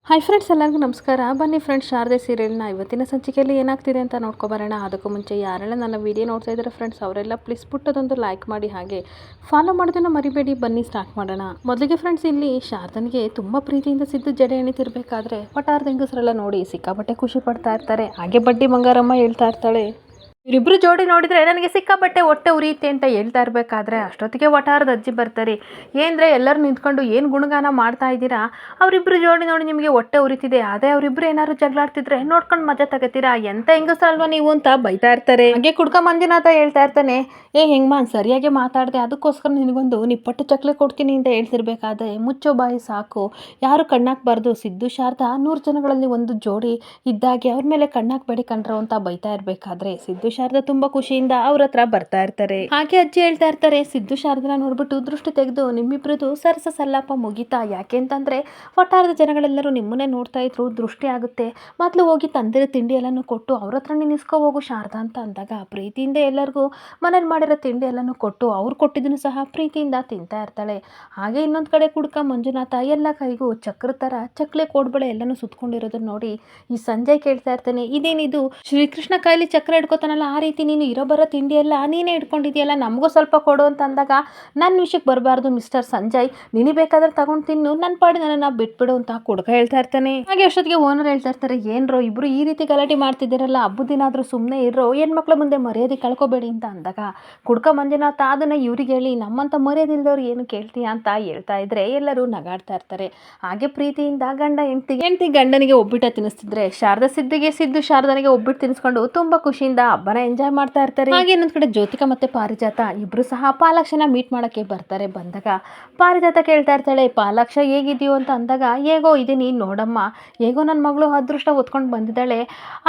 Hi friends, ಎಲ್ಲರಿಗೂ ನಮಸ್ಕಾರ. ಬನ್ನಿ ಫ್ರೆಂಡ್ಸ್, ಶಾರದೆ ಸೀರಿಯಲ್ನ ಇವತ್ತಿನ ಸಂಚಿಕೆಯಲ್ಲಿ ಏನಾಗ್ತಿದೆ ಅಂತ ನೋಡ್ಕೊಬರೋಣ. ಅದಕ್ಕೂ ಮುಂಚೆ ಯಾರೆಲ್ಲ ನನ್ನ ವಿಡಿಯೋ ನೋಡ್ತಾ ಇದ್ದಾರೆ ಫ್ರೆಂಡ್ಸ್, ಅವರೆಲ್ಲ ಪ್ಲೀಸ್ ಪುಟ್ಟದೊಂದು ಲೈಕ್ ಮಾಡಿ, ಹಾಗೆ ಫಾಲೋ ಮಾಡೋದನ್ನು ಮರಿಬೇಡಿ. ಬನ್ನಿ ಸ್ಟಾರ್ಟ್ ಮಾಡೋಣ. ಮೊದಲಿಗೆ ಫ್ರೆಂಡ್ಸ್, ಇಲ್ಲಿ ಶಾರದನಿಗೆ ತುಂಬ ಪ್ರೀತಿಯಿಂದ ಸಿದ್ದು ಜಡೆ ಎಣಿತಿರ್ಬೇಕಾದ್ರೆ ಪಟಾರದ ಹೆಂಗಸರೆಲ್ಲ ನೋಡಿ ಸಿಕ್ಕಾಪಟ್ಟೆ ಖುಷಿ ಪಡ್ತಾ ಇರ್ತಾರೆ. ಹಾಗೆ ಬಡ್ಡಿ ಬಂಗಾರಮ್ಮ ಹೇಳ್ತಾ ಇರ್ತಾಳೆ, ಇವರಿಬ್ರು ಜೋಡಿ ನೋಡಿದ್ರೆ ನನಗೆ ಸಿಕ್ಕಾಪಟ್ಟೆ ಹೊಟ್ಟೆ ಉರಿಯುತ್ತೆ ಅಂತ ಹೇಳ್ತಾ ಇರಬೇಕಾದ್ರೆ ಅಷ್ಟೊತ್ತಿಗೆ ವಟಾರದ ಅಜ್ಜಿ ಬರ್ತಾರೆ. ಏನಂದರೆ ಎಲ್ಲರೂ ನಿಂತ್ಕೊಂಡು ಏನು ಗುಣಗಾನ ಮಾಡ್ತಾ ಇದ್ದೀರಾ, ಅವರಿಬ್ರು ಜೋಡಿ ನೋಡಿ ನಿಮಗೆ ಹೊಟ್ಟೆ ಉರಿತಿದೆ, ಅದೇ ಅವರಿಬ್ರು ಏನಾದ್ರು ಜಗಳಾಡ್ತಿದ್ರೆ ನೋಡ್ಕೊಂಡು ಮಜಾ ತಗೋತೀರಾ, ಎಂತ ಹೆಂಗಸಲ್ವಾ ನೀವು ಅಂತ ಬೈತಾ ಇರ್ತಾರೆ. ಹಾಗೆ ಕುಡ್ಕ ಮಂಜುನಾಥ ಹೇಳ್ತಾ ಇರ್ತಾನೆ, ಹೆಂಗಮ್ಮ ಸರಿಯಾಗಿ ಮಾತಾಡಿದೆ, ಅದಕ್ಕೋಸ್ಕರ ನಿನಗೊಂದು ನಿಪ್ಪಟ್ಟು ಚಕ್ಲೆ ಕೊಡ್ತೀನಿ ಅಂತ ಹೇಳ್ತಿರ್ಬೇಕಾದ್ರೆ ಮುಚ್ಚೋ ಬಾಯಿ ಸಾಕು, ಯಾರು ಕಣ್ಣಾಕ್ಬಾರ್ದು, ಸಿದ್ದು ಶಾರದಾ 100 ಜನಗಳಲ್ಲಿ ಒಂದು ಜೋಡಿ ಇದ್ದಾಗೆ ಅವ್ರ ಮೇಲೆ ಕಣ್ಣಾಕ್ಬೇಡಿ ಕಂಡ್ರು ಅಂತ ಬೈತಾ ಇರ್ಬೇಕಾದ್ರೆ ಸಿದ್ದು ಶಾರದಾ ತುಂಬಾ ಖುಷಿಯಿಂದ ಅವ್ರ ಹತ್ರ ಬರ್ತಾ ಇರ್ತಾರೆ. ಹಾಗೆ ಅಜ್ಜಿ ಹೇಳ್ತಾ ಇರ್ತಾರೆ, ಸಿದ್ದು ಶಾರದನ ನೋಡ್ಬಿಟ್ಟು ದೃಷ್ಟಿ ತೆಗೆದು ನಿಮ್ಮಿಬ್ರದ್ದು ಸರಸ ಸಲ್ಲಾಪ ಮುಗಿತಾ, ಯಾಕೆ ಅಂತಂದ್ರೆ ಒಟ್ಟಾರದ ಜನಗಳೆಲ್ಲರೂ ನಿಮ್ಮನ್ನೇ ನೋಡ್ತಾ ಇದ್ರು, ದೃಷ್ಟಿ ಆಗುತ್ತೆ, ಮೊದಲು ಹೋಗಿ ತಂದಿರೋ ತಿಂಡಿ ಎಲ್ಲನೂ ಕೊಟ್ಟು ಅವ್ರ ಹತ್ರ ನಿನ್ನಿಸ್ಕೊ ಹೋಗು ಶಾರದಾ ಅಂತ ಅಂದಾಗ ಪ್ರೀತಿಯಿಂದ ಎಲ್ಲರಿಗೂ ಮನೇಲಿ ಮಾಡಿರೋ ತಿಂಡಿ ಎಲ್ಲನೂ ಕೊಟ್ಟು ಅವ್ರು ಕೊಟ್ಟಿದ್ದನ್ನು ಸಹ ಪ್ರೀತಿಯಿಂದ ತಿಂತಾ ಇರ್ತಾಳೆ. ಹಾಗೆ ಇನ್ನೊಂದು ಕಡೆ ಕುಡ್ಕ ಮಂಜುನಾಥ ಎಲ್ಲ ಕೈಗೂ ಚಕ್ರ ಥರ ಚಕ್ಲೆ ಕೋಡ್ಬಳೆ ಎಲ್ಲನೂ ಸುತ್ಕೊಂಡಿರೋದನ್ನ ನೋಡಿ ಈ ಸಂಜಯ್ ಕೇಳ್ತಾ ಇರ್ತಾನೆ, ಇದೇನಿದು ಶ್ರೀಕೃಷ್ಣ ಕೈಲಿ ಚಕ್ರ ಹಿಡ್ಕೋತಾನಲ್ಲ, ಆ ರೀತಿ ನೀನು ಇರೋ ಬರೋ ತಿಂಡಿ ಎಲ್ಲ ನೀನೇ ಇಟ್ಕೊಂಡಿದ್ಯಲ್ಲ, ನಮಗೂ ಸ್ವಲ್ಪ ಕೊಡು ಅಂತ ಅಂದಾಗ ನನ್ನ ವಿಷಯಕ್ಕೆ ಬರಬಾರ್ದು ಮಿಸ್ಟರ್ ಸಂಜಯ್, ನಿನಗೆ ಬೇಕಾದ್ರೆ ತಗೊಂಡು ತಿನ್ನು, ನನ್ನ ಪಾಡಿ ನನ್ನನ್ನು ಬಿಟ್ಬಿಡು ಅಂತ ಕುಡ್ಕ ಹೇಳ್ತಾ ಇರ್ತಾನೆ. ಹಾಗೆ ಅಷ್ಟೊತ್ತಿಗೆ ಓನರ್ ಹೇಳ್ತಾ ಇರ್ತಾರೆ, ಏನ್ರೋ ಇಬ್ರು ಈ ರೀತಿ ಗಲಾಟೆ ಮಾಡ್ತಿದ್ದೀರಲ್ಲ, ಹಬ್ಬದ ದಿನ ಆದರೂ ಸುಮ್ಮನೆ ಇರೋ, ಹೆಣ್ಮಕ್ಳ ಮುಂದೆ ಮರ್ಯಾದೆ ಕಳ್ಕೊಬೇಡಿ ಅಂತ ಅಂದಾಗ ಕುಡ್ಕ ಮಂಜುನಾಥ ಅದನ್ನ ಇವ್ರಿಗೆ ಹೇಳಿ ನಮ್ಮಂತ ಮರ್ಯಾದಿಲ್ದವ್ರು ಏನು ಕೇಳ್ತೀಯಾ ಅಂತ ಹೇಳ್ತಾ ಇದ್ರೆ ಎಲ್ಲರೂ ನಗಾಡ್ತಾ ಇರ್ತಾರೆ. ಹಾಗೆ ಪ್ರೀತಿಯಿಂದ ಗಂಡ ಹೆಂಡತಿ ಗಂಡನಿಗೆ ಒಬ್ಬಿಟ್ಟ ತಿನ್ನಿಸ್ತಿದ್ರೆ ಶಾರದಾ ಸಿದ್ದಿಗೆ, ಸಿದ್ದು ಶಾರದನಿಗೆ ಒಬ್ಬಿಟ್ಟು ತಿನ್ನಿಸ್ಕೊಂಡು ತುಂಬಾ ಖುಷಿಯಿಂದ ಹಬ್ಬನ ಎಂಜಾಯ್ ಮಾಡ್ತಾ ಇರ್ತಾರೆ. ಹಾಗೆ ಇನ್ನೊಂದ್ ಕಡೆ ಜ್ಯೋತಿಕಾ ಮತ್ತೆ ಪಾರಿಜಾತ ಇಬ್ರು ಸಹ ಪಾಲಾಕ್ಷನ ಮೀಟ್ ಮಾಡಕ್ಕೆ ಬರ್ತಾರೆ. ಬಂದಾಗ ಪಾರಿಜಾತ ಕೇಳ್ತಾ ಇರ್ತಾಳೆ, ಪಾಲಾಕ್ಷ ಹೇಗಿದೆಯೋ ಅಂತ ಅಂದಾಗ, ಹೇಗೋ ಇದೀನಿ ನೋಡಮ್ಮ, ಹೇಗೋ ನನ್ನ ಮಗಳು ಅದೃಷ್ಟ ಹೊತ್ಕೊಂಡು ಬಂದಿದ್ದಾಳೆ,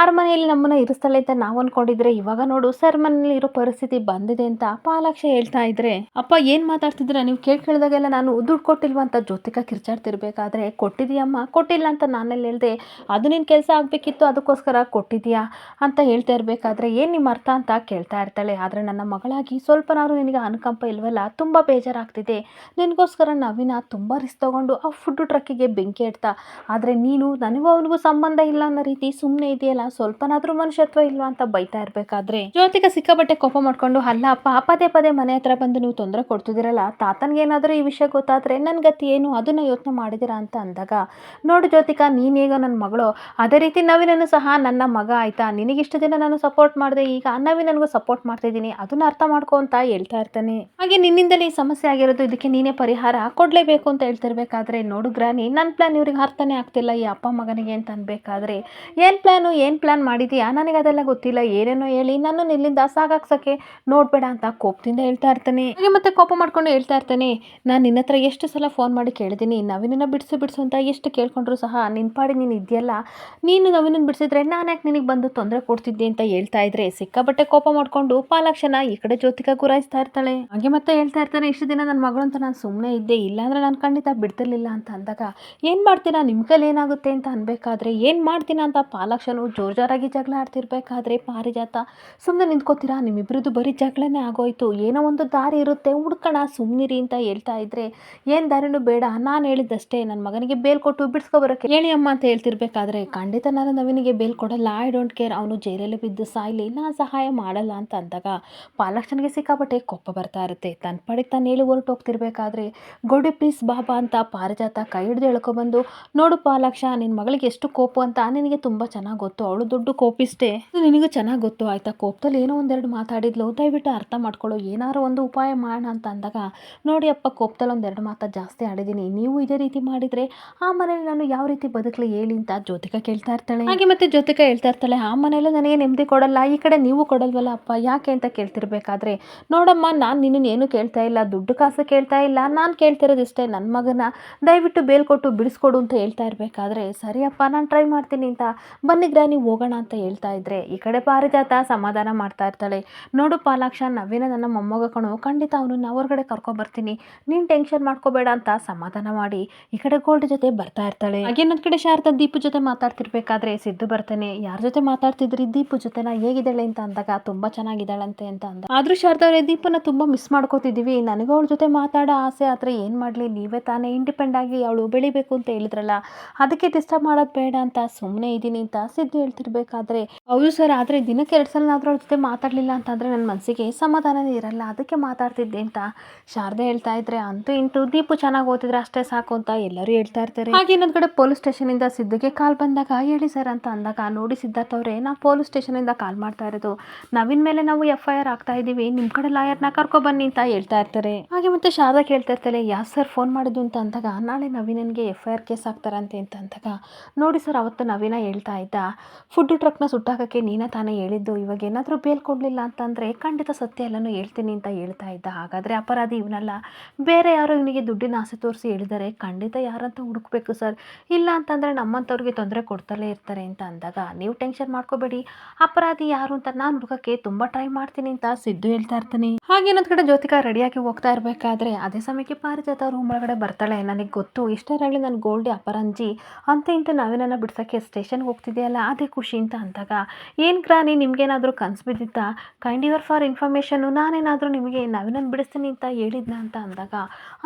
ಅರಮನೆಯಲ್ಲಿ ನಮ್ಮನ್ನ ಇರಿಸ್ತಾಳೆ ಅಂತ ನಾವು ಅನ್ಕೊಂಡಿದ್ರೆ ಇವಾಗ ನೋಡು ಸರ್ ಮನೇಲಿ ಇರೋ ಪರಿಸ್ಥಿತಿ ಬಂದಿದೆ ಅಂತ ಪಾಲಾಕ್ಷ ಹೇಳ್ತಾ ಇದ್ರೆ, ಅಪ್ಪ ಏನ್ ಮಾತಾಡ್ತಿದ್ರ ನೀವು, ಕೇಳಿದಾಗೆಲ್ಲ ನಾನು ದುಡ್ಡು ಕೊಟ್ಟಿಲ್ವಾ ಅಂತ ಜ್ಯೋತಿಕಾ ಕಿರ್ಚಾಡ್ತಿರ್ಬೇಕಾದ್ರೆ, ಕೊಟ್ಟಿದೀಯಮ್ಮ, ಕೊಟ್ಟಿಲ್ಲ ಅಂತ ನಾನೆಲ್ಲ ಹೇಳ್ದೆ, ಅದು ನಿನ್ ಕೆಲಸ ಆಗ್ಬೇಕಿತ್ತು ಅದಕ್ಕೋಸ್ಕರ ಕೊಟ್ಟಿದ್ಯಾ ಅಂತ ಹೇಳ್ತಾ ಇರ್ಬೇಕಾದ್ರೆ ಏನ್ ನಿಮ್ಮ ಅರ್ಥ ಅಂತ ಕೇಳ್ತಾ ಇರ್ತಾಳೆ. ಆದ್ರೆ ನನ್ನ ಮಗಳಾಗಿ ಸ್ವಲ್ಪನಾದ್ರು ನಿನಗೆ ಅನುಕಂಪ ಇಲ್ವಲ್ಲ, ತುಂಬಾ ಬೇಜಾರಾಗ್ತಿದೆ, ನಿನಗೋಸ್ಕರ ನವೀನ ತುಂಬಾ ರಿಸ್ಕ್ ತಗೊಂಡು ಆ ಫುಡ್ ಟ್ರಕ್ಕಿಗೆ ಬೆಂಕಿ ಇಡ್ತಾ, ಆದ್ರೆ ನೀನು ನನಗೂ ಅವನಿಗೂ ಸಂಬಂಧ ಇಲ್ಲ ಅನ್ನೋ ರೀತಿ ಸುಮ್ಮನೆ ಇದೆಯಲ್ಲ, ಸ್ವಲ್ಪನಾದ್ರೂ ಮನುಷ್ಯತ್ವ ಇಲ್ವಾ ಅಂತ ಬೈತಾ ಇರ್ಬೇಕಾದ್ರೆ ಜ್ಯೋತಿಕಾ ಸಿಕ್ಕಾಬಟ್ಟೆ ಕೋಪ ಮಾಡ್ಕೊಂಡು, ಅಲ್ಲ ಅಪ್ಪ, ಪದೇ ಪದೇ ಮನೆ ಹತ್ರ ಬಂದು ನೀವು ತೊಂದರೆ ಕೊಡ್ತಿದ್ದೀರಲ್ಲ, ತಾತನ್ಗೇನಾದ್ರೂ ಈ ವಿಷಯ ಗೊತ್ತಾದ್ರೆ ನನ್ನ ಗತಿ ಏನು, ಅದನ್ನ ಯೋಚನೆ ಮಾಡಿದಿರಾ ಅಂತ ಅಂದಾಗ, ನೋಡು ಜ್ಯೋತಿಕಾ, ನೀನೇಗೋ ನನ್ನ ಮಗಳು, ಅದೇ ರೀತಿ ನವೀನನ್ನು ಸಹ ನನ್ನ ಮಗ ಆಯ್ತಾ, ನಿನಗಿಷ್ಟು ದಿನ ನಾನು ಸಪೋರ್ಟ್ ಮಾಡಿದೆ, ಈಗ ನವೀನನ್ಗೂ ಸಪೋರ್ಟ್ ಮಾಡ್ತಾ ಇದ್ದೀನಿ, ಅದನ್ನ ಅರ್ಥ ಮಾಡ್ಕೊ ಅಂತ ಹೇಳ್ತಾ ಇರ್ತಾನೆ. ಹಾಗೆ ನಿನ್ನಿಂದಲೇ ಈ ಸಮಸ್ಯೆ ಆಗಿರೋದು, ಇದಕ್ಕೆ ನೀನೇ ಪರಿಹಾರ ಕೊಡ್ಲೇಬೇಕು ಅಂತ ಹೇಳ್ತಿರ್ಬೇಕಾದ್ರೆ, ನೋಡು ಗ್ರಾನಿ, ನನ್ನ ಪ್ಲಾನ್ ಇವ್ರಿಗೆ ಅರ್ಥನೇ ಆಗ್ತಿಲ್ಲ ಈ ಅಪ್ಪ ಮಗನಿಗೆ ಅಂತ ಅನ್ಬೇಕಾದ್ರೆ, ಏನ್ ಪ್ಲಾನ್ ಮಾಡಿದ್ಯಾ, ನನಗೆ ಅದೆಲ್ಲ ಗೊತ್ತಿಲ್ಲ, ಏನೇನೋ ಹೇಳಿ ನನ್ನ ಇಲ್ಲಿಂದ ಸಾಗಾಕ್ಸಕ್ಕೆ ನೋಡ್ಬೇಡ ಅಂತ ಕೋಪದಿಂದ ಹೇಳ್ತಾ ಇರ್ತಾನೆ. ಹಾಗೆ ಮತ್ತೆ ಕೋಪ ಮಾಡ್ಕೊಂಡು ಹೇಳ್ತಾ ಇರ್ತಾನೆ, ನಾನು ನಿನ್ನ ಹತ್ರ ಎಷ್ಟು ಸಲ ಫೋನ್ ಮಾಡಿ ಕೇಳಿದ್ದೀನಿ, ನವೀನನ್ನ ಬಿಡಿಸು ಅಂತ ಎಷ್ಟು ಕೇಳ್ಕೊಂಡ್ರು ಸಹ ನಿನ್ ಪಾಡಿ ನೀನು ಇದೆಯಲ್ಲ, ನೀನು ನವೀನನ್ನ ಬಿಡಿಸಿದ್ರೆ ನಾನು ಯಾಕೆ ನಿನಗೆ ಬಂದು ತೊಂದರೆ ಕೊಡ್ತಿದ್ದೆ ಅಂತ ಹೇಳ್ತಾ ಇದ್ರೆ ಸಿಕ್ಕಾಬಟ್ಟೆ ಕೋಪ ಮಾಡ್ಕೊಂಡು ಪಾಲಾಕ್ಷನ ಈ ಕಡೆ ಜ್ಯೋತಿಕಾ ಗುರಾಯಿಸ್ತಾ ಇರ್ತಾಳೆ. ಹಾಗೆ ಮತ್ತೆ ಹೇಳ್ತಾ ಇರ್ತಾನೆ, ಇಷ್ಟು ದಿನ ನನ್ನ ಮಗಳು ಅಂತ ನಾನು ಸುಮ್ಮನೆ ಇದ್ದೆ, ಇಲ್ಲಾಂದ್ರೆ ನಾನು ಖಂಡಿತ ಬಿಡ್ತಿರ್ಲಿಲ್ಲ ಅಂತ ಅಂದಾಗ, ಏನ್ ಮಾಡ್ತೀರಾ ನಿಮ್ಮ ಕೈಲಿ ಏನಾಗುತ್ತೆ ಅಂತ ಅನ್ಬೇಕಾದ್ರೆ, ಏನ್ ಮಾಡ್ತೀನ ಅಂತ ಪಾಲಾಕ್ಷನು ಜೋರಾಗಿ ಜಗಳ ಆಡ್ತಿರ್ಬೇಕಾದ್ರೆ ಪಾರಿಜಾತ, ಸುಮ್ಮನೆ ನಿಂತ್ಕೋತೀರಾ, ನಿಮ್ಮಿಬ್ರದ್ದು ಬರೀ ಜಗಳನೇ ಆಗೋಯ್ತು, ಏನೋ ಒಂದು ದಾರಿ ಇರುತ್ತೆ ಹುಡ್ಕಣ ಸುಮ್ಮನಿರಿ ಅಂತ ಹೇಳ್ತಾ ಇದ್ರೆ, ಏನ್ ದಾರಿನೂ ಬೇಡ, ನಾನು ಹೇಳಿದ್ದಷ್ಟೇ, ನನ್ನ ಮಗನಿಗೆ ಬೇಲ್ ಕೊಟ್ಟು ಬಿಡಿಸ್ಕೊ ಬರೋಕೆ ಹೇಳಿ ಅಮ್ಮ ಅಂತ ಹೇಳ್ತಿರ್ಬೇಕಾದ್ರೆ, ಖಂಡಿತ ನಾನು ನವೀನಿಗೆ ಬೇಲ್ ಕೊಡಲ್ಲ, ಐ ಡೋಂಟ್ ಕೇರ್, ಅವನು ಜೈಲಲ್ಲಿ ಬಿದ್ದು ಸಾಯ್ಲಿ, ನಾನು ಸಹಾಯ ಮಾಡಲ್ಲ ಅಂತ ಅಂದಾಗ ಪಾಲಾಕ್ಷನಿಗೆ ಸಿಕ್ಕಾಪಟ್ಟೆ ಕೋಪ ಬರ್ತಾ ಇರುತ್ತೆ. ತನ್ನ ಪಡೆಗೆ ತಾನು ಹೇಳಿ ಹೊರಟೋಗ್ತಿರ್ಬೇಕಾದ್ರೆ, ಗೋಡಿ ಪ್ಲೀಸ್ ಬಾಬಾ ಅಂತ ಪಾರಿಜಾತ ಕೈ ಹಿಡಿದು ಎಳ್ಕೊಬಂದು, ನೋಡು ಪಾಲಾಕ್ಷ, ನಿನ್ನ ಮಗಳಿಗೆ ಎಷ್ಟು ಕೋಪ ಅಂತ ನಿನಗೆ ತುಂಬಾ ಚೆನ್ನಾಗಿ ಗೊತ್ತು, ಅವಳು ದೊಡ್ಡ ಕೋಪಿಷ್ಟೇ, ನಿನಗೂ ಚೆನ್ನಾಗಿ ಗೊತ್ತು ಆಯ್ತಾ, ಕೋಪದಲ್ಲಿ ಏನೋ ಒಂದೆರಡು ಮಾತಾಡಿದ್ಲು, ದಯವಿಟ್ಟು ಅರ್ಥ ಮಾಡ್ಕೊಳ್ಳೋ, ಏನಾರು ಒಂದು ಉಪಾಯ ಮಾಡೋಣ ಅಂತ ಅಂದಾಗ, ನೋಡಿ ಅಪ್ಪ, ಕೋಪದಲ್ಲಿ ಒಂದೆರಡು ಮಾತು ಜಾಸ್ತಿ ಆಡಿದ್ದೀನಿ, ನೀವು ಇದೇ ರೀತಿ ಮಾಡಿದ್ರೆ ಆ ಮನೇಲಿ ನಾನು ಯಾವ ರೀತಿ ಬದುಕಲಿ ಹೇಳಿ ಅಂತ ಜ್ಯೋತಿಕಾ ಕೇಳ್ತಾ ಇರ್ತಾಳೆ. ಹಾಗೆ ಮತ್ತೆ ಜ್ಯೋತಿಕಾ ಹೇಳ್ತಾ ಇರ್ತಾಳೆ, ಆ ಮನೇಲಿ ನನಗೆ ನೆಮ್ಮದಿ ಕೊಡಲ್ಲ, ಈ ಕಡೆ ನೀವು ಕೊಡಲ್ವಲ್ಲ ಅಪ್ಪ, ಯಾಕೆ ಅಂತ ಕೇಳ್ತಿರ್ಬೇಕಾದ್ರೆ, ನೋಡಮ್ಮ, ನಾನು ನಿನ್ನನ್ನು ಏನು ಕೇಳ್ತಾ ಇಲ್ಲ, ದುಡ್ಡು ಕಾಸು ಕೇಳ್ತಾ ಇಲ್ಲ, ನಾನು ಕೇಳ್ತಿರೋದಿಷ್ಟೇ, ನನ್ನ ಮಗನ ದಯವಿಟ್ಟು ಬೇಲ್ ಕೊಟ್ಟು ಬಿಡಿಸ್ಕೊಡು ಅಂತ ಹೇಳ್ತಾ ಇರ್ಬೇಕಾದ್ರೆ, ಸರಿಯಪ್ಪ ನಾನು ಟ್ರೈ ಮಾಡ್ತೀನಿ ಅಂತ, ಬನ್ನಿ ಗ್ರಾನಿ ಹೋಗೋಣ ಅಂತ ಹೇಳ್ತಾ ಇದ್ರೆ ಈ ಕಡೆ ಪಾರಿಜಾತ ಸಮಾಧಾನ ಮಾಡ್ತಾ ಇರ್ತಾಳೆ, ನೋಡು ಪಾಲಾಕ್ಷ, ನವೀನ ನನ್ನ ಮೊಮ್ಮಗ ಕಣೋ, ಖಂಡಿತ ಅವನನ್ನ ಹೊರಗಡೆ ಕರ್ಕೊಬರ್ತೀನಿ, ನೀನು ಟೆನ್ಷನ್ ಮಾಡ್ಕೋಬೇಡ ಅಂತ ಸಮಾಧಾನ ಮಾಡಿ ಈ ಕಡೆ ಗೋಲ್ಡ್ ಜೊತೆ ಬರ್ತಾ ಇರ್ತಾಳೆ. ಹಾಗೆ ಇನ್ನೊಂದ್ ಕಡೆ ಶಾರದಾ ದೀಪು ಜೊತೆ ಮಾತಾಡ್ತಿರ್ಬೇಕಾದ್ರೆ ಸಿದ್ದು ಬರ್ತಾನೆ, ಯಾರ ಜೊತೆ ಮಾತಾಡ್ತಿದ್ರಿ, ದೀಪು ಜೊತೆನಾ, ಹೇಗಿದೆ ಹೇಳಿ ಅಂತ ಅಂದಾಗ ತುಂಬ ಚೆನ್ನಾಗಿದ್ದಾಳಂತೆ ಅಂತ ಅಂದ. ಆದರೂ ಶಾರದಾ ಅವರೇ ದೀಪನ ತುಂಬ ಮಿಸ್ ಮಾಡ್ಕೋತಿದ್ದೀವಿ, ನನಗೂ ಅವಳ ಜೊತೆ ಮಾತಾಡೋ ಆಸೆ, ಆದರೆ ಏನು ಮಾಡಲಿ, ನೀವೇ ತಾನೇ ಇಂಡಿಪೆಂಡ್ ಆಗಿ ಅವಳು ಬೆಳಿಬೇಕು ಅಂತ ಹೇಳಿದ್ರಲ್ಲ, ಅದಕ್ಕೆ ಡಿಸ್ಟರ್ಬ್ ಮಾಡೋದು ಬೇಡ ಅಂತ ಸುಮ್ಮನೆ ಇದ್ದೀನಿ ಅಂತ ಸಿದ್ದು ಹೇಳ್ತಿರ್ಬೇಕಾದ್ರೆ, ಹೌದು ಸರ್, ಆದರೆ ದಿನಕ್ಕೆ 2 ಸಲನಾದರೂ ಅವ್ರ ಜೊತೆ ಮಾತಾಡಲಿಲ್ಲ ಅಂತಂದರೆ ನನ್ನ ಮನಸ್ಸಿಗೆ ಸಮಾಧಾನನೇ ಇರಲ್ಲ, ಅದಕ್ಕೆ ಮಾತಾಡ್ತಿದ್ದೆ ಅಂತ ಶಾರದಾ ಹೇಳ್ತಾ ಇದ್ರೆ, ಅಂತೂ ಇಂಟು ದೀಪು ಚೆನ್ನಾಗಿ ಓದಿದ್ರೆ ಅಷ್ಟೇ ಸಾಕು ಅಂತ ಎಲ್ಲರೂ ಹೇಳ್ತಾ ಇರ್ತಾರೆ. ಹಾಗೆ ಇನ್ನೊಂದು ಕಡೆ ಪೊಲೀಸ್ ಸ್ಟೇಷನಿಂದ ಸಿದ್ದುಗೆ ಕಾಲ್ ಬಂದಾಗ, ಹೇಳಿ ಸರ್ ಅಂತ ಅಂದಾಗ, ನೋಡಿ ಸಿದ್ಧಾರ್ಥ ಅವರೇ, ನಾವು ಪೊಲೀಸ್ ಸ್ಟೇಷನಿಂದ ಕಾಲ್ ಮಾಡ್ತಾ ಇರೋದು, ನವೀನ್ ಮೇಲೆ ನಾವು FIR ಆಗ್ತಾ ಇದ್ದೀವಿ, ನಿಮ್ಮ ಕಡೆ ಲಾಯರ್ನ ಕರ್ಕೊಬನ್ನಿ ಅಂತ ಹೇಳ್ತಾ ಇರ್ತಾರೆ. ಹಾಗೆ ಮತ್ತೆ ಶಾರದಾ ಕೇಳ್ತಾ ಇರ್ತಾಳೆ, ಯಾರು ಸರ್ ಫೋನ್ ಮಾಡಿದ್ದು ಅಂತ ಅಂದಾಗ, ನಾಳೆ ನವೀನನಿಗೆ FIR ಕೇಸ್ ಹಾಕ್ತಾರಂತೆ ಅಂತ ಅಂದಾಗ, ನೋಡಿ ಸರ್, ಅವತ್ತು ನವೀನ ಹೇಳ್ತಾ ಇದ್ದ, ಫುಡ್ ಟ್ರಕ್ನ ಸುಟ್ಟಾಕಕ್ಕೆ ನೀನೇ ತಾನೇ ಹೇಳಿದ್ದು, ಇವಾಗ ಏನಾದರೂ ಬೇಲ್ ಕೊಡಲಿಲ್ಲ ಅಂತಂದರೆ ಖಂಡಿತ ಸತ್ಯ ಎಲ್ಲನೂ ಹೇಳ್ತೀನಿ ಅಂತ ಹೇಳ್ತಾ ಇದ್ದ, ಹಾಗಾದರೆ ಅಪರಾಧಿ ಇವನಲ್ಲ, ಬೇರೆ ಯಾರೋ ಇವನಿಗೆ ದುಡ್ಡಿನ ಆಸೆ ತೋರಿಸಿ ಹೇಳಿದ್ದಾರೆ, ಖಂಡಿತ ಯಾರಂತ ಹುಡುಕ್ಬೇಕು ಸರ್, ಇಲ್ಲ ಅಂತಂದರೆ ನಮ್ಮಂಥವ್ರಿಗೆ ತೊಂದರೆ ಕೊಡ್ತಲೇ ಇರ್ತಾರೆ ಅಂತ ಅಂದಾಗ, ನೀವು ಟೆನ್ಷನ್ ಮಾಡ್ಕೋಬೇಡಿ, ಅಪರಾಧಿ ಯಾರು ಅಂತ ನಾನು ಹುಡುಕಕ್ಕೆ ತುಂಬ ಟ್ರೈ ಮಾಡ್ತೀನಿ ಅಂತ ಸಿದ್ದು ಹೇಳ್ತಾ ಇರ್ತಾನೆ. ಹಾಗೆ ಇನ್ನೊಂದು ಕಡೆ ಜ್ಯೋತಿಕಾ ರೆಡಿಯಾಗಿ ಹೋಗ್ತಾ ಇರಬೇಕಾದ್ರೆ ಅದೇ ಸಮಯಕ್ಕೆ ಪಾರಿಜಾತ ರೂಮ್ ಒಳಗಡೆ ಬರ್ತಾಳೆ. ನನಗೆ ಗೊತ್ತು, ಇಷ್ಟರಲ್ಲಿ ನನ್ನ ಗೋಲ್ಡಿ ಅಪರಂಜಿ ಅಂತ ಇಂತ ನವೀನನ್ನ ಬಿಡ್ಸೋಕ್ಕೆ ಸ್ಟೇಷನ್ಗೆ ಹೋಗ್ತಿದೆಯಲ್ಲ, ಅದೇ ಖುಷಿ ಅಂತ ಅಂದಾಗ, ಏನು ಗ್ರಾನಿ, ನಿಮ್ಗೇನಾದರೂ ಕನಸು ಬಿದ್ದಿತ್ತಾ, ಕೈಂಡ್ ಯುವರ್ ಫಾರ್ ಇನ್ಫಾರ್ಮೇಷನ್ನು, ನಾನೇನಾದರೂ ನಿಮಗೆ ನವೀನನ್ನ ಬಿಡಿಸ್ತೀನಿ ಅಂತ ಹೇಳಿದ್ನ ಅಂತ ಅಂದಾಗ,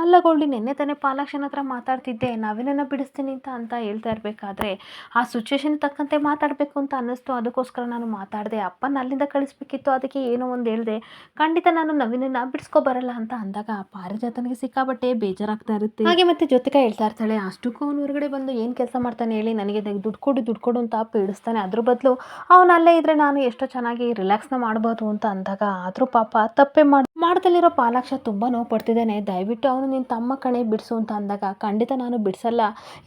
ಅಲ್ಲ ಗೋಲ್ಡಿ, ನೆನ್ನೆ ತಾನೇ ಪಾಲಾಕ್ಷನ ಹತ್ರ ಮಾತಾಡ್ತಿದ್ದೆ, ನವೀನನ್ನ ಬಿಡಿಸ್ತೀನಿ ಅಂತ ಹೇಳ್ತಾ ಇರಬೇಕಾದ್ರೆ, ಆ ಸಿಚುವೇಶನ್ ತಕ್ಕಂತೆ ಮಾತಾಡಬೇಕು ಅಂತ ಅನ್ನಿಸ್ತು, ಅದಕ್ಕೋಸ್ಕರ ನಾನು ಮಾತಾಡಿದೆ, ಅಪ್ಪನ ಅಲ್ಲಿಂದ ಕಳಿಸ್ಬೇಕಿತ್ತು, ಅದಕ್ಕೆ ಏನೋ ಒಂದು ಹೇಳಿದೆ, ಖಂಡಿತ ನಾನು ನವೀನನ್ನ ಬಿಡಿಸ್ಕೊ ಬರಲ್ಲ ಅಂತ ಅಂದಾಗ ಪಾರಿಜಾತನಿಗೆ ಸಿಕ್ಕಾಬಟ್ಟೆ ಬೇಜಾರಾಗ್ತಾ ಇರುತ್ತೆ. ಹಾಗೆ ಮತ್ತೆ ಜ್ಯೋತಿಕಾ ಹೇಳ್ತಾ ಇರ್ತಾಳೆ, ಅಷ್ಟಕ್ಕೂ ಅವನು ಹೊರಗಡೆ ಬಂದು ಏನು ಕೆಲಸ ಮಾಡ್ತಾನೆ ಹೇಳಿ, ನನಗೆ ದುಡ್ಡು ಕೊಡು ಅಂತ ಪೀಡಿಸ್ತಾನೆ, ಅದ್ರ ಬದಲು ಅವನು ಅಲ್ಲೇ ಇದ್ರೆ ನಾನು ಎಷ್ಟೋ ಚೆನ್ನಾಗಿ ರಿಲ್ಯಾಕ್ಸ್ನ ಮಾಡ್ಬೋದು ಅಂತ ಅಂದಾಗ, ಆದರೂ ಪಾಪ ತಪ್ಪೆ ಮಾಡ್ದಲ್ಲಿರೋ ಪಾಲಾಕ್ಷ ತುಂಬ ನೋವು ಪಡ್ತಿದ್ದಾನೆ, ದಯವಿಟ್ಟು ಅವನು ನಿನ್ನ ತಮ್ಮ ಕಣೆ ಬಿಡಿಸು ಅಂತ ಅಂದಾಗ, ಖಂಡಿತ ನಾನು ಬಿಡಿಸಲ್ಲ,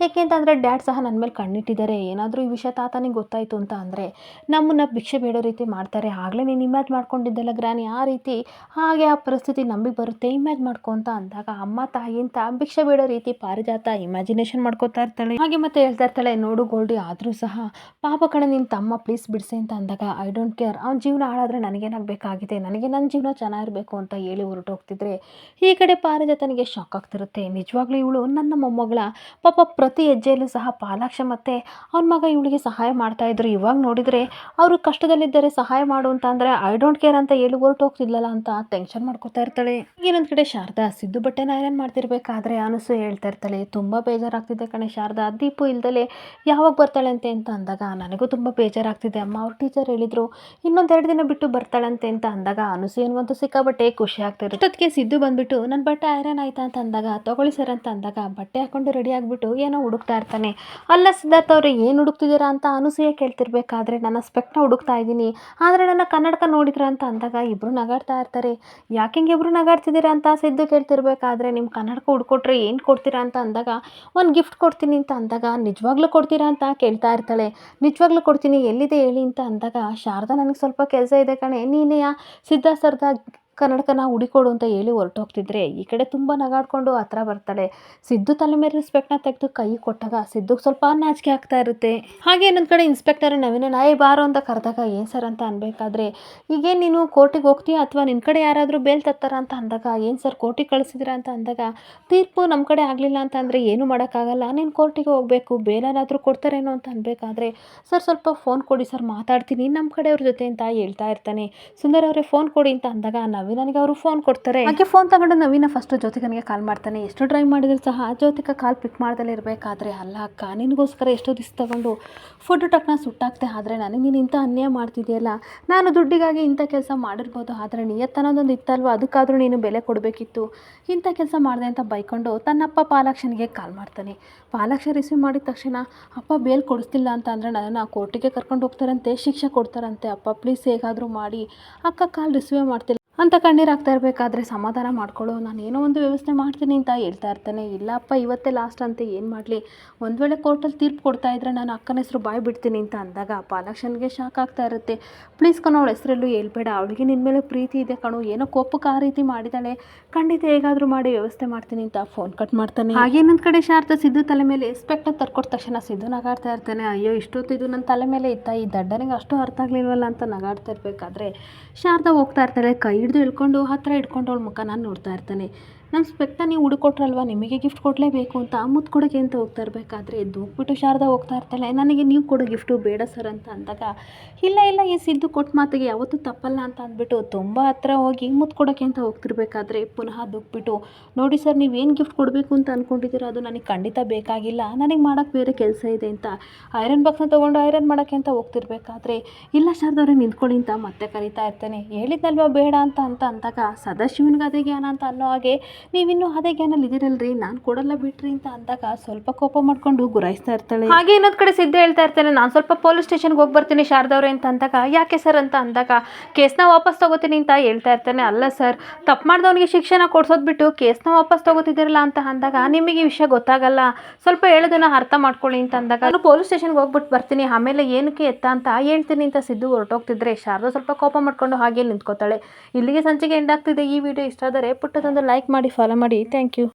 ಏಕೆಂತಂದರೆ ಡ್ಯಾಡ್ ಸಹ ನನ್ನ ಮೇಲೆ ಕಣ್ಣಿಟ್ಟಿದ್ದಾರೆ, ಏನಾದರೂ ಈ ವಿಷಯ ತಾತನಿಗೆ ಗೊತ್ತಾಯಿತು ಅಂತ ಅಂದರೆ ನಮ್ಮನ್ನು ಭಿಕ್ಷೆ ಬೇಡೋ ರೀತಿ ಮಾಡ್ತಾರೆ, ಆಗಲೇ ನೀನು ಇಮ್ಯಾಜ್ ಮಾಡ್ಕೊಂಡಿದ್ದಲ್ಲ ಗ್ರಾನಿ, ಆ ರೀತಿ ಹಾಗೆ ಆ ಪರಿಸ್ಥಿತಿ ನಮಗೆ ಬರುತ್ತೆ, ಇಮ್ಯಾಜ್ ಮಾಡ್ಕೊ ಅಂತ ಅಂದಾಗ, ಅಮ್ಮ ತಾಯಿ ಅಂತ ಭಿಕ್ಷೆ ಬೇಡೋ ರೀತಿ ಪಾರಿಜಾತ ಇಮ್ಯಾಜಿನೇಷನ್ ಮಾಡ್ಕೋತಾ ಇರ್ತಾಳೆ. ಹಾಗೆ ಮತ್ತೆ ಹೇಳ್ತಾ ಇರ್ತಾಳೆ, ನೋಡು ಗೋಲ್ಡಿ, ಆದರೂ ಸಹ ಪಾಪ ಕಡೆ ನಿನ್ನ ತಮ್ಮ ಪ್ಲೀಸ್ ಬಿಡಿಸಿ ಅಂತ ಅಂದಾಗ, ಐ ಡೋಂಟ್ ಕೇರ್, ಅವ್ನ ಜೀವನ ಹಾಳಾದರೆ ನನಗೇನಾಗಬೇಕಾಗಿದೆ, ನನಗೆ ನನ್ನ ಜೀವನ ಚೆನ್ನಾಗಿರಬೇಕು ಅಂತ ಹೇಳಿ ಹೊರಟೋಗ್ತಿದ್ರೆ, ಈ ಕಡೆ ಪಾರಿಜಾತನಿಗೆ ಶಾಕ್ ಆಗ್ತಿರುತ್ತೆ, ನಿಜವಾಗ್ಲೂ ಇವಳು ನನ್ನ ಮೊಮ್ಮಗಳ, ಪಾಪ ಪ್ರತಿ ಹೆಜ್ಜೆಯಲ್ಲೂ ಸಹ ಪಾಲಾಕ್ಷ ಮತ್ತು ಅವನ ಮಗ ಇವಳಿಗೆ ಸಹಾಯ ಮಾಡ್ತಾ ಇದ್ರು, ಇವಾಗ ನೋಡಿದರೆ ಅವರು ಕಷ್ಟದಲ್ಲಿದ್ದರೆ ಸಹಾಯ ಮಾಡು ಅಂತ ಅಂದರೆ ಐ ಡೋಂಟ್ ಕೇರ್ ಅಂತ ಹೇಳಿ ಹೊರಟೋಗ್ತಿದ್ಲಲ್ಲ ಅಂತ ಟೆನ್ಷನ್ ಮಾಡ್ಕೋತಾ ಇರ್ತಾಳೆ. ಇನ್ನೊಂದು ಕಡೆ ಶಾರದಾ ಸಿದ್ದು ಬಟ್ಟೆನ ಐರನ್ ಮಾಡ್ತಿರ್ಬೇಕಾದ್ರೆ ಅನಸು ಹೇಳ್ತಾ ಇರ್ತಾಳೆ, ತುಂಬ ಬೇಜಾರಾಗ್ತಿದೆ ಕಣೆ ಶಾರದಾ, ದೀಪು ಇಲ್ದಲೆ ಯಾವಾಗ ಬರ್ತಾಳಂತೆ ಅಂತ ಅಂದಾಗ, ನನಗೂ ತುಂಬ ಬೇಜಾರಾಗ್ತಿದೆ ಅಮ್ಮ, ಅವ್ರ ಟೀಚರ್ ಹೇಳಿದ್ರು ಇನ್ನೊಂದು 2 ದಿನ ಬಿಟ್ಟು ಬರ್ತಾಳಂತೆ ಅಂತ ಅಂದಾಗ, ಅನಸು ಏನ್ವಂತೂ ಸಿಕ್ಕಾಬಟ್ಟೆ ಖುಷಿ ಆಗ್ತಿರುತ್ತೆ. ಅಷ್ಟೊತ್ತಿಗೆ ಸಿದ್ದು ಬಂದ್ಬಿಟ್ಟು ನನ್ನ ಬಟ್ಟೆ ಐರನ್ ಆಯ್ತಾ ಅಂತ ಅಂದಾಗ, ತಗೊಳ್ಳಿ ಸರ್ ಅಂತ ಅಂದಾಗ, ಬಟ್ಟೆ ಹಾಕೊಂಡು ರೆಡಿ ಆಗಿಬಿಟ್ಟು ಏನೋ ಹುಡುಕ್ತಾ ಇರ್ತಾನೆ. ಅಲ್ಲ ಸಿದ್ಧಾರ್ಥ ಅವ್ರು ಏನು ಹುಡುಕ್ತಿದ್ದೀರಾ ಅಂತ ಅನಸೂಯೆ ಕೇಳ್ತಿರ್ಬೇಕಾದ್ರೆ, ನನ್ನ ಸ್ಪೆಕ್ಟ್ನ ಹುಡುಕ್ತಾ ಇದ್ದೀನಿ, ಆದರೆ ನನ್ನ ಕನ್ನಡಕ ನೋಡಿದ್ರ ಅಂತ ಅಂದಾಗ ಇಬ್ಬರು ನಗಾಡ್ತಾ ಇರ್ತಾರೆ. ಯಾಕೆ ಹಿಂಗೆ ಇಬ್ಬರು ನಗಾಡ್ತಿದ್ದೀರಾ ಅಂತ ಸಿದ್ದು ಕೇಳ್ತಿರ್ಬೇಕಾದ್ರೆ, ನಿಮ್ಮ ಕನ್ನಡಕ ಹುಡ್ಕೊಟ್ರೆ ಏನು ಕೊಡ್ತೀರಾ ಅಂತ ಅಂದಾಗ, ಒಂದು ಗಿಫ್ಟ್ ಕೊಡ್ತೀನಿ ಅಂತ ಅಂದಾಗ, ನಿಜವಾಗ್ಲೂ ಕೊಡ್ತೀರಾ ಅಂತ ಕೇಳ್ತಾ ಇರ್ತಾಳೆ. ನಿಜವಾಗ್ಲೂ ಕೊಡ್ತೀನಿ, ಎಲ್ಲಿದೆ ಹೇಳಿ ಅಂತ ಅಂದಾಗ, ಶಾರದಾ ನನಗೆ ಸ್ವಲ್ಪ ಕೆಲಸ ಇದೆ ಕಣೆ, ನೀನೇ ಸಿದ್ಧಾರ್ಥ ಸರ್ದ ಕನ್ನಡಕನ ಹುಡಿಕೊಡು ಅಂತ ಹೇಳಿ ಹೊರಟೋಗ್ತಿದ್ರೆ, ಈ ಕಡೆ ತುಂಬ ನಗಾಡ್ಕೊಂಡು ಹತ್ರ ಬರ್ತಾಳೆ. ಸಿದ್ದು ತಲೆ ಮೇಲೆ ರಿಸ್ಪೆಕ್ಟ್ನ ತೆಗೆದು ಕೈ ಕೊಟ್ಟಾಗ ಸಿದ್ದುಗೆ ಸ್ವಲ್ಪ ನಾಚಿಕೆ ಆಗ್ತಾ ಇರುತ್ತೆ. ಹಾಗೆ ಇನ್ನೊಂದು ಕಡೆ ಇನ್ಸ್ಪೆಕ್ಟರ್ ನವೀನ ಬಾರೋ ಅಂತ ಕರೆದಾಗ, ಏನು ಸರ್ ಅಂತ ಅನ್ಬೇಕಾದ್ರೆ, ಈಗೇನು ನೀನು ಕೋರ್ಟಿಗೆ ಹೋಗ್ತೀಯಾ ಅಥವಾ ನಿನ್ನ ಕಡೆ ಯಾರಾದರೂ ಬೇಲ್ ತರ್ತಾರ ಅಂತ ಅಂದಾಗ, ಏನು ಸರ್ ಕೋರ್ಟಿಗೆ ಕಳಿಸಿದ್ದೀರಾ ಅಂತ ಅಂದಾಗ, ತೀರ್ಪು ನಮ್ಮ ಕಡೆ ಆಗಲಿಲ್ಲ ಅಂತ ಅಂದರೆ ಏನೂ ಮಾಡೋಕ್ಕಾಗಲ್ಲ, ನೀನು ಕೋರ್ಟಿಗೆ ಹೋಗಬೇಕು, ಬೇಲೇನಾದರೂ ಕೊಡ್ತಾರೇನೋ ಅಂತ ಅನ್ಬೇಕಾದ್ರೆ, ಸರ್ ಸ್ವಲ್ಪ ಫೋನ್ ಕೊಡಿ ಸರ್, ಮಾತಾಡ್ತೀನಿ ನಮ್ಮ ಕಡೆಯವ್ರ ಜೊತೆ ಅಂತ ಹೇಳ್ತಾ ಇರ್ತಾನೆ. ಸುಂದರ್ ಅವರೇ ಫೋನ್ ಕೊಡಿ ಅಂತ ಅಂದಾಗ ನವೀನನಿಗೆ ಅವರು ಫೋನ್ ಕೊಡ್ತಾರೆ. ಹಾಗೆ ಫೋನ್ ತಗೊಂಡು ನವೀನ ಫಸ್ಟ್ ಜ್ಯೋತಿಕನಿಗೆ ಕಾಲ್ ಮಾಡ್ತಾನೆ. ಎಷ್ಟು ಟ್ರೈ ಮಾಡಿದ್ರು ಸಹ ಜ್ಯೋತಿಕಾ ಕಾಲ್ ಪಿಕ್ ಮಾಡ್ದಲ್ಲೇ ಇರಬೇಕಾದ್ರೆ, ಅಲ್ಲ ಅಕ್ಕ, ನಿನಗೋಸ್ಕರ ಎಷ್ಟೋ ದಿವಸ ತಗೊಂಡು ಫುಡ್ ಟಕ್ನ ಸುಟ್ಟಾಕ್ತೆ, ಆದರೆ ನನಗೆ ನೀನು ಇಂಥ ಅನ್ಯಾಯ ಮಾಡ್ತಿದೆಯಲ್ಲ, ನಾನು ದುಡ್ಡಿಗಾಗಿ ಇಂಥ ಕೆಲಸ ಮಾಡಿರ್ಬೋದು, ಆದರೆ ನಿಯತ್ತನ್ನೋದೊಂದು ಇತ್ತಲ್ವ, ಅದಕ್ಕಾದರೂ ನೀನು ಬೆಲೆ ಕೊಡಬೇಕಿತ್ತು, ಇಂಥ ಕೆಲಸ ಮಾಡಿದೆ ಅಂತ ಬೈಕೊಂಡು ತನ್ನಪ್ಪ ಪಾಲಾಕ್ಷನಿಗೆ ಕಾಲ್ ಮಾಡ್ತಾನೆ. ಪಾಲಾಕ್ಷ ರಿಸೀವ್ ಮಾಡಿದ ತಕ್ಷಣ, ಅಪ್ಪ ಬೇಲ್ ಕೊಡಿಸ್ತಿಲ್ಲ ಅಂತ ಅಂದರೆ ನನ್ನನ್ನು ಕೋರ್ಟಿಗೆ ಕರ್ಕೊಂಡು ಹೋಗ್ತಾರಂತೆ, ಶಿಕ್ಷೆ ಕೊಡ್ತಾರಂತೆ, ಅಪ್ಪ ಪ್ಲೀಸ್ ಹೇಗಾದರೂ ಮಾಡಿ ಅಕ್ಕ ಕಾಲ್ ರಿಸೀವ್ ಮಾಡ್ತಿಲ್ಲ ಅಂತ ಕಣ್ಣೀರಾಗ್ತಾ ಇರಬೇಕಾದ್ರೆ, ಸಮಾಧಾನ ಮಾಡ್ಕೊಳ್ಳೋ, ನಾನು ಏನೋ ಒಂದು ವ್ಯವಸ್ಥೆ ಮಾಡ್ತೀನಿ ಅಂತ ಹೇಳ್ತಾ ಇರ್ತಾನೆ. ಇಲ್ಲಪ್ಪ ಇವತ್ತೇ ಲಾಸ್ಟ್ ಅಂತ ಏನು ಮಾಡಲಿ, ಒಂದು ವೇಳೆ ಕೋರ್ಟಲ್ಲಿ ತೀರ್ಪು ಕೊಡ್ತಾ ಇದ್ರೆ ನಾನು ಅಕ್ಕನ ಹೆಸರು ಬಾಯ್ ಬಿಡ್ತೀನಿ ಅಂತ ಅಂದಾಗ ಪಾಲಾಕ್ಷನ್ಗೆ ಶಾಕ್ ಆಗ್ತಾ ಇರುತ್ತೆ. ಪ್ಲೀಸ್ ಕಣೋ, ಅವಳ ಹೆಸರಲ್ಲೂ ಹೇಳ್ಬೇಡ, ಅವಳಿಗೆ ನಿನ್ನ ಮೇಲೆ ಪ್ರೀತಿ ಇದೆ ಕಣೋ, ಏನೋ ಕೋಪಕ್ಕೆ ಆ ರೀತಿ ಮಾಡಿದಾಳೆ, ಖಂಡಿತ ಹೇಗಾದರೂ ಮಾಡಿ ವ್ಯವಸ್ಥೆ ಮಾಡ್ತೀನಿ ಅಂತ ಫೋನ್ ಕಟ್ ಮಾಡ್ತಾನೆ. ಹಾಗೆ ಇನ್ನೊಂದು ಕಡೆ ಶಾರದಾ ಸಿದ್ದು ತಲೆ ಮೇಲೆ ಸ್ಪೆಕ್ಟ್ನ ತರ್ಕೊಟ್ಟ ತಕ್ಷಣ ಸಿದ್ದು ನಗಾಡ್ತಾ ಇರ್ತಾನೆ. ಅಯ್ಯೋ, ಇಷ್ಟೊತ್ತು ಇದು ನನ್ನ ತಲೆ ಮೇಲೆ ಇತ್ತ, ಈ ದಡ್ಡನಿಗೆ ಅಷ್ಟು ಅರ್ಥ ಆಗಲಿಲ್ವಲ್ಲ ಅಂತ ನಗಾಡ್ತಾ ಇರಬೇಕಾದ್ರೆ ಶಾರದಾ ಹೋಗ್ತಾ ಇರ್ತಾಳೆ. ಕೈ ಹಿಡಿದು ಹಿಡ್ಕೊಂಡು ಹತ್ರ ಇಟ್ಕೊಂಡು ಅವಳ ಮುಖ ನಾನು ನೋಡ್ತಾ ಇರ್ತಾನೆ. ನಮ್ಮ ಸ್ಪೆಕ್ಟ್ನ ನೀವು ಹುಡುಕೊಟ್ರಲ್ವ ನಿಮಗೆ ಗಿಫ್ಟ್ ಕೊಡಲೇಬೇಕು ಅಂತ ಮುತ್ತು ಕೊಡೋಕ್ಕೆ ಅಂತ ಹೋಗ್ತಾ ಇರಬೇಕಾದ್ರೆ ದೂಕ್ಬಿಟ್ಟು ಶಾರದಾ ಹೋಗ್ತಾ ಇರ್ತಾಳೆ, ನನಗೆ ನೀವು ಕೊಡೋ ಗಿಫ್ಟು ಬೇಡ ಸರ್ ಅಂತ ಅಂದಾಗ, ಇಲ್ಲ ಈ ಸಿದ್ದು ಕೊಟ್ಟ ಮಾತಿಗೆ ಯಾವತ್ತೂ ತಪ್ಪಲ್ಲ ಅಂತ ಅಂದ್ಬಿಟ್ಟು ತುಂಬ ಹತ್ರ ಹೋಗಿ ಮುತ್ತು ಕೊಡೋಕ್ಕೆ ಅಂತ ಹೋಗ್ತಿರ್ಬೇಕಾದ್ರೆ ಪುನಃ ದೂಕ್ಬಿಟ್ಟು, ನೋಡಿ ಸರ್ ನೀವೇನು ಗಿಫ್ಟ್ ಕೊಡಬೇಕು ಅಂತ ಅಂದ್ಕೊಂಡಿದ್ದೀರೋ ಅದು ನನಗೆ ಖಂಡಿತ ಬೇಕಾಗಿಲ್ಲ, ನನಗೆ ಮಾಡೋಕ್ಕೆ ಬೇರೆ ಕೆಲಸ ಇದೆ ಅಂತ ಐರನ್ ಬಾಕ್ಸ್ನ ತೊಗೊಂಡು ಐರನ್ ಮಾಡೋಕ್ಕೆ ಅಂತ ಹೋಗ್ತಿರ್ಬೇಕಾದ್ರೆ, ಇಲ್ಲ ಶಾರದವ್ರೆ ನಿಂತ್ಕೊಳ್ಳಿ ಅಂತ ಮತ್ತೆ ಕರಿತಾ ಇರ್ತಾನೆ. ಹೇಳಿದ್ನಲ್ವ ಬೇಡ ಅಂತ ಅಂದಾಗ ಸದಾಶಿವನಿಗೆ ಅದೇ ಜ್ಞಾನ ಅಂತ ಅನ್ನೋ ಹಾಗೆ, ನೀವಿನ್ನೂ ಅದೇ ಜ್ಞಾನಲ್ಲಿ ಇದ್ದೀರಲ್ರಿ, ನಾನು ಕೊಡಲ್ಲ ಬಿಟ್ರಿ ಅಂತ ಅಂದಾಗ ಸ್ವಲ್ಪ ಕೋಪ ಮಾಡ್ಕೊಂಡು ಗುರಾಯಿಸ್ತಾ ಇರ್ತಾಳೆ. ಹಾಗೆ ಇನ್ನೊಂದು ಕಡೆ ಸಿದ್ದು ಹೇಳ್ತಾ ಇರ್ತಾನೆ, ನಾನು ಸ್ವಲ್ಪ ಪೊಲೀಸ್ ಸ್ಟೇಷನ್ಗೆ ಹೋಗಿ ಬರ್ತೀನಿ ಶಾರದವ್ರೆ ಅಂತ ಅಂದಾಗ, ಯಾಕೆ ಸರ್ ಅಂತ ಅಂದಾಗ, ಕೇಸ್ನ ವಾಪಸ್ ತಗೋತೀನಿ ಅಂತ ಹೇಳ್ತಾ ಇರ್ತಾನೆ. ಅಲ್ಲ ಸರ್, ತಪ್ಪು ಮಾಡಿದವನಿಗೆ ಶಿಕ್ಷೆನ ಕೊಡ್ಸೋದು ಬಿಟ್ಟು ಕೇಸ್ನ ವಾಪಸ್ ತಗೋತಿದ್ದೀರಲ್ಲ ಅಂತ ಅಂದಾಗ, ನಿಮಗೆ ಈ ವಿಷಯ ಗೊತ್ತಾಗಲ್ಲ, ಸ್ವಲ್ಪ ಹೇಳೋದನ್ನ ಅರ್ಥ ಮಾಡ್ಕೊಳ್ಳಿ ಅಂತ ಅಂದಾಗ, ನಾನು ಪೊಲೀಸ್ ಸ್ಟೇಷನ್ಗೆ ಹೋಗ್ಬಿಟ್ಟು ಬರ್ತೀನಿ, ಆಮೇಲೆ ಏನಕ್ಕೆ ಎತ್ತ ಅಂತ ಹೇಳ್ತೀನಿ ಅಂತ ಸಿದ್ದು ಹೊರಟೋಗ್ತಿದ್ರೆ ಶಾರದಾ ಸ್ವಲ್ಪ ಕೋಪ ಮಾಡ್ಕೊಂಡು ಹಾಗೆ ನಿಂತ್ಕೋತಾಳೆ. ಇಲ್ಲಿಗೆ ಸಂಚಿಕೆ ಎಂಡ್ ಆಗ್ತಿದೆ. ಈ ವಿಡಿಯೋ ಇಷ್ಟ ಆದರೆ ಪುಟ್ಟದೊಂದು ಲೈಕ್ ಮಾಡಿ, ಫಾಲೋ ಮಾಡಿ. Thank you.